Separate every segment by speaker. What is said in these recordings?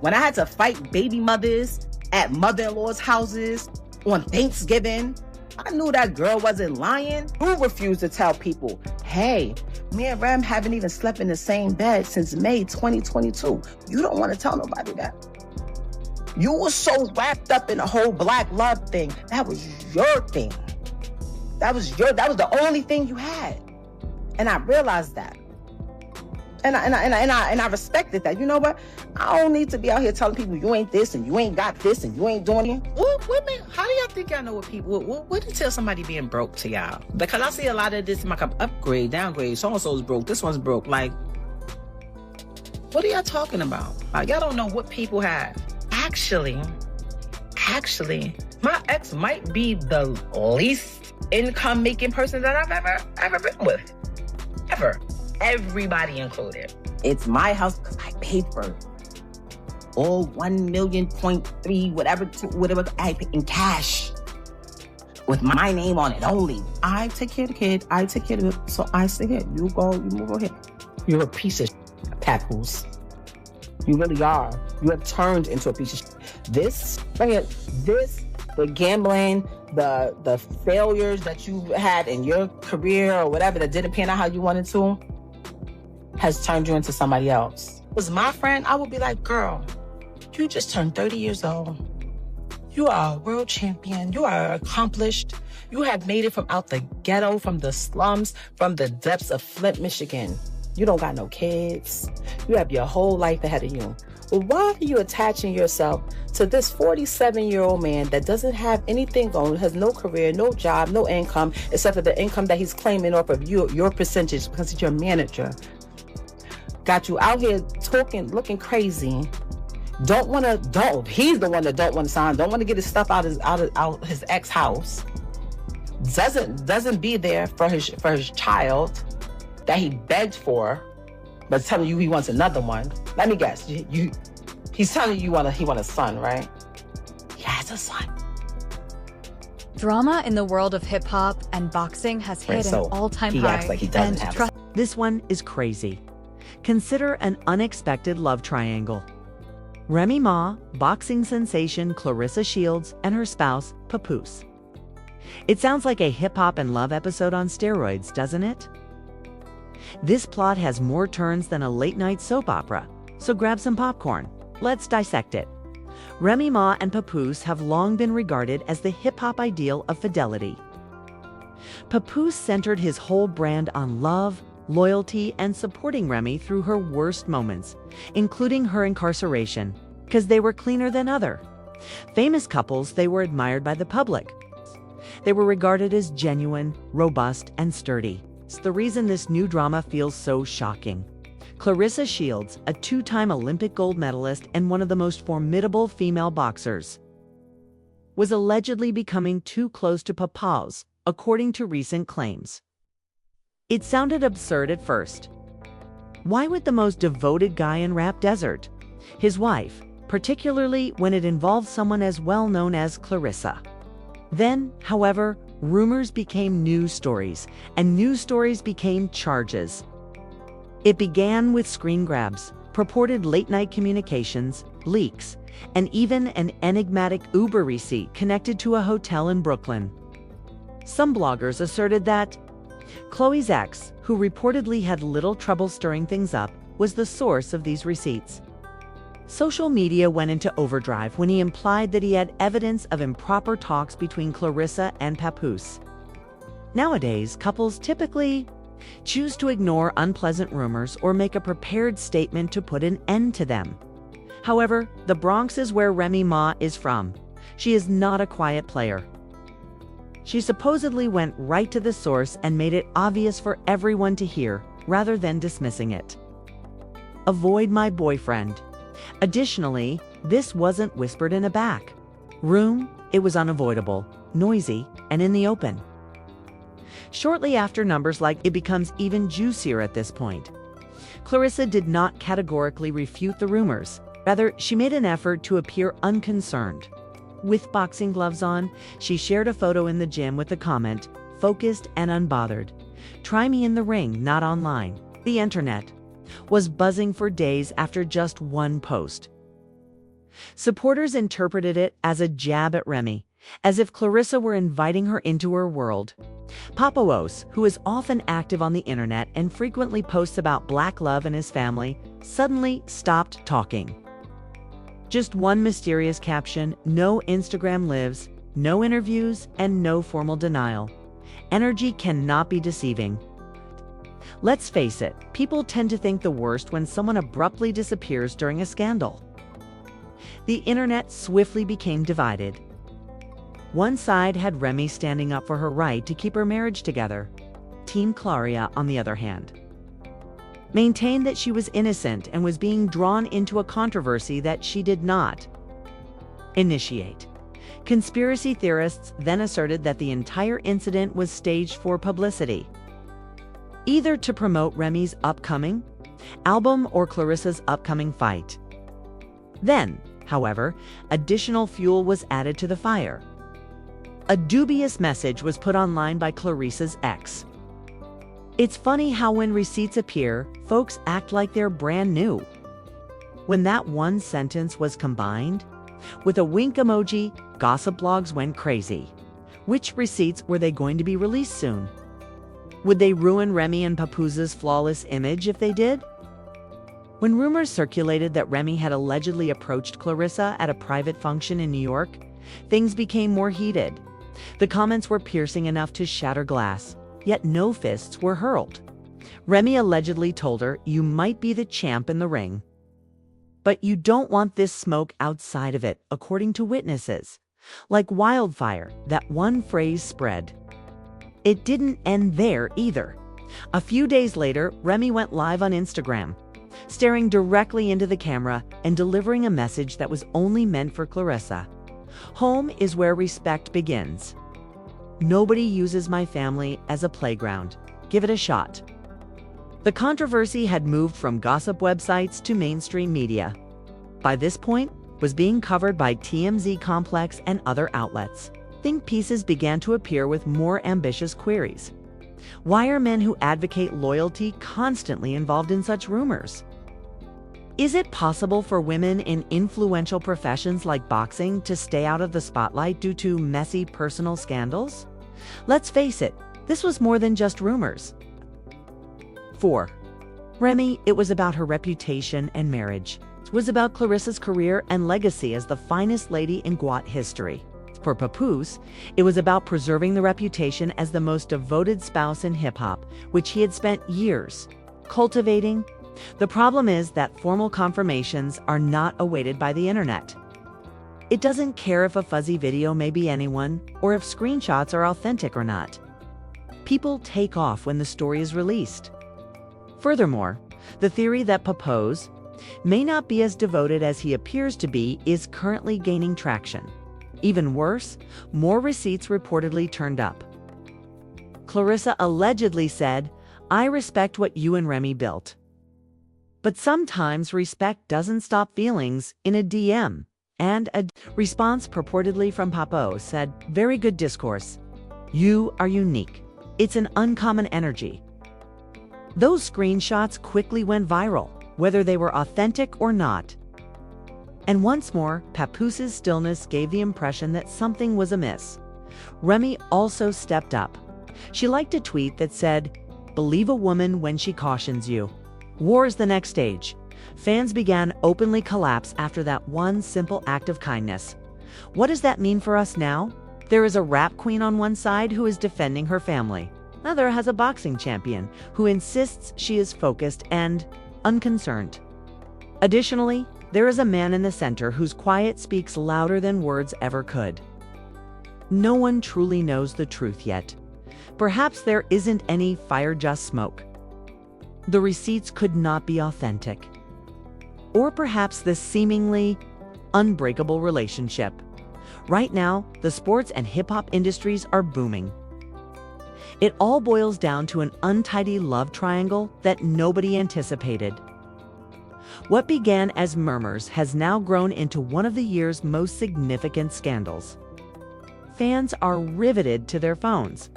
Speaker 1: When I had to fight baby mothers at mother-in-law's houses on Thanksgiving, I knew that girl wasn't lying. Who refused to tell people, hey, me and Rem haven't even slept in the same bed since May 2022. You don't want to tell nobody that. You were so wrapped up in the whole black love thing. That was your thing. That was the only thing you had. And I realized that. And I respected that. You know what? I don't need to be out here telling people you ain't this and you ain't got this and you ain't doing it.
Speaker 2: Women, how do y'all think y'all know what people, what do you tell somebody being broke to y'all? Because I see a lot of this like upgrade, downgrade, so-and-so's broke, this one's broke. Like, what are y'all talking about? Like, y'all don't know what people have. Actually, my ex might be the least income making person that I've ever been with. Ever. Everybody included.
Speaker 1: It's my house because I paid for it. All 1.3 million, whatever I paid in cash. With my name on it only. I take care of the kid. I take care of it. So I stay here. You move over here. You're a piece of Papoose. You really are. You have turned into a piece of shit. This, the gambling, the failures that you had in your career or whatever that didn't pan out how you wanted to, has turned you into somebody else. Was my friend, I would be like, girl, you just turned 30 years old. You are a world champion. You are accomplished. You have made it from out the ghetto, from the slums, from the depths of Flint, Michigan. You don't got no kids. You have your whole life ahead of you. Well, why are you attaching yourself to this 47-year-old man that doesn't have anything going, has no career, no job, no income, except for the income that he's claiming off of your percentage because he's your manager? Got you out here talking, looking crazy. He's the one that don't want to sign, don't want to get his stuff out his ex house. Doesn't be there for his child that he begged for, but telling you he wants another one. Let me guess. He's telling you he want a son, right? He has a son.
Speaker 3: Drama in the world of hip-hop and boxing has hit an all-time high.
Speaker 1: He acts like he doesn't have a son.
Speaker 4: This one is crazy. Consider an unexpected love triangle. Remy Ma, boxing sensation Claressa Shields, and her spouse, Papoose. It sounds like a hip-hop and love episode on steroids, doesn't it? This plot has more turns than a late-night soap opera, so grab some popcorn. Let's dissect it. Remy Ma and Papoose have long been regarded as the hip-hop ideal of fidelity. Papoose centered his whole brand on love, loyalty, and supporting Remy through her worst moments, including her incarceration, because they were cleaner than other. Famous couples, they were admired by the public. They were regarded as genuine, robust, and sturdy. It's the reason this new drama feels so shocking. Claressa Shields, a two-time Olympic gold medalist and one of the most formidable female boxers, was allegedly becoming too close to Papoose, according to recent claims. It sounded absurd at first. Why would the most devoted guy in rap desert? His wife, particularly when it involved someone as well known as Claressa. Then, however, rumors became news stories, and news stories became charges. It began with screen grabs, purported late-night communications, leaks, and even an enigmatic Uber receipt connected to a hotel in Brooklyn. Some bloggers asserted that Chloe's ex, who reportedly had little trouble stirring things up, was the source of these receipts. Social media went into overdrive when he implied that he had evidence of improper talks between Claressa and Papoose. Nowadays, couples typically choose to ignore unpleasant rumors or make a prepared statement to put an end to them. However, the Bronx is where Remy Ma is from. She is not a quiet player. She supposedly went right to the source and made it obvious for everyone to hear, rather than dismissing it. Avoid my boyfriend. Additionally, this wasn't whispered in a back room. It was unavoidable, noisy, and in the open. Shortly after, numbers like it becomes even juicier at this point. Claressa did not categorically refute the rumors. Rather, she made an effort to appear unconcerned. With boxing gloves on, she shared a photo in the gym with the comment, "Focused and unbothered. Try me in the ring, not online." The internet was buzzing for days after just one post. Supporters interpreted it as a jab at Remy, as if Claressa were inviting her into her world. Papoose, who is often active on the internet and frequently posts about Black love and his family, suddenly stopped talking. Just one mysterious caption, no Instagram lives, no interviews, and no formal denial. Energy cannot be deceiving. Let's face it, people tend to think the worst when someone abruptly disappears during a scandal. The internet swiftly became divided. One side had Remy standing up for her right to keep her marriage together. Team Claressa, on the other hand, maintained that she was innocent and was being drawn into a controversy that she did not initiate. Conspiracy theorists then asserted that the entire incident was staged for publicity, either to promote Remy's upcoming album or Claressa's upcoming fight. Then, however, additional fuel was added to the fire. A dubious message was put online by Claressa's ex. It's funny how when receipts appear, folks act like they're brand new. When that one sentence was combined with a wink emoji, gossip blogs went crazy. Which receipts were they going to be released soon? Would they ruin Remy and Papoose's flawless image if they did? When rumors circulated that Remy had allegedly approached Claressa at a private function in New York, things became more heated. The comments were piercing enough to shatter glass, yet no fists were hurled. Remy allegedly told her, "You might be the champ in the ring, but you don't want this smoke outside of it," according to witnesses. Like wildfire, that one phrase spread. It didn't end there either. A few days later, Remy went live on Instagram, staring directly into the camera and delivering a message that was only meant for Claressa. Home is where respect begins. Nobody uses my family as a playground. Give it a shot. The controversy had moved from gossip websites to mainstream media. By this point, was being covered by TMZ Complex and other outlets. Think pieces began to appear with more ambitious queries. Why are men who advocate loyalty constantly involved in such rumors? Is it possible for women in influential professions like boxing to stay out of the spotlight due to messy personal scandals? Let's face it, this was more than just rumors. 4. Remy, it was about her reputation and marriage. It was about Claressa's career and legacy as the finest lady in GWAT history. For Papoose, it was about preserving the reputation as the most devoted spouse in hip-hop, which he had spent years cultivating. The problem is that formal confirmations are not awaited by the internet. It doesn't care if a fuzzy video may be anyone or if screenshots are authentic or not. People take off when the story is released. Furthermore, the theory that Papoose may not be as devoted as he appears to be is currently gaining traction. Even worse, more receipts reportedly turned up. Claressa allegedly said, "I respect what you and Remy built." But sometimes respect doesn't stop feelings in a DM. And a response purportedly from Papoose said, "Very good discourse. You are unique. It's an uncommon energy." Those screenshots quickly went viral, whether they were authentic or not. And once more, Papoose's stillness gave the impression that something was amiss. Remy also stepped up. She liked a tweet that said, "Believe a woman when she cautions you. War is the next stage." Fans began openly collapse after that one simple act of kindness. What does that mean for us now? There is a rap queen on one side who is defending her family. Another has a boxing champion who insists she is focused and unconcerned. Additionally, there is a man in the center whose quiet speaks louder than words ever could. No one truly knows the truth yet. Perhaps there isn't any fire, just smoke. The receipts could not be authentic. Or perhaps this seemingly unbreakable relationship. Right now, the sports and hip-hop industries are booming. It all boils down to an untidy love triangle that nobody anticipated. What began as murmurs has now grown into one of the year's most significant scandals. Fans are riveted to their phones.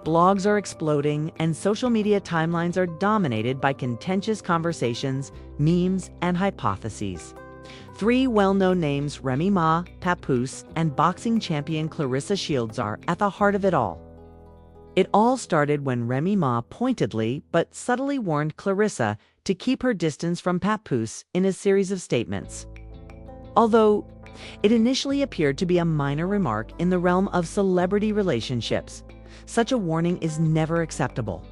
Speaker 4: Blogs are exploding, and social media timelines are dominated by contentious conversations, memes, and hypotheses. Three well-known names, Remy Ma, Papoose, and boxing champion Claressa Shields, are at the heart of it all. It all started when Remy Ma pointedly but subtly warned Claressa to keep her distance from Papoose in a series of statements. Although it initially appeared to be a minor remark in the realm of celebrity relationships, such a warning is never acceptable.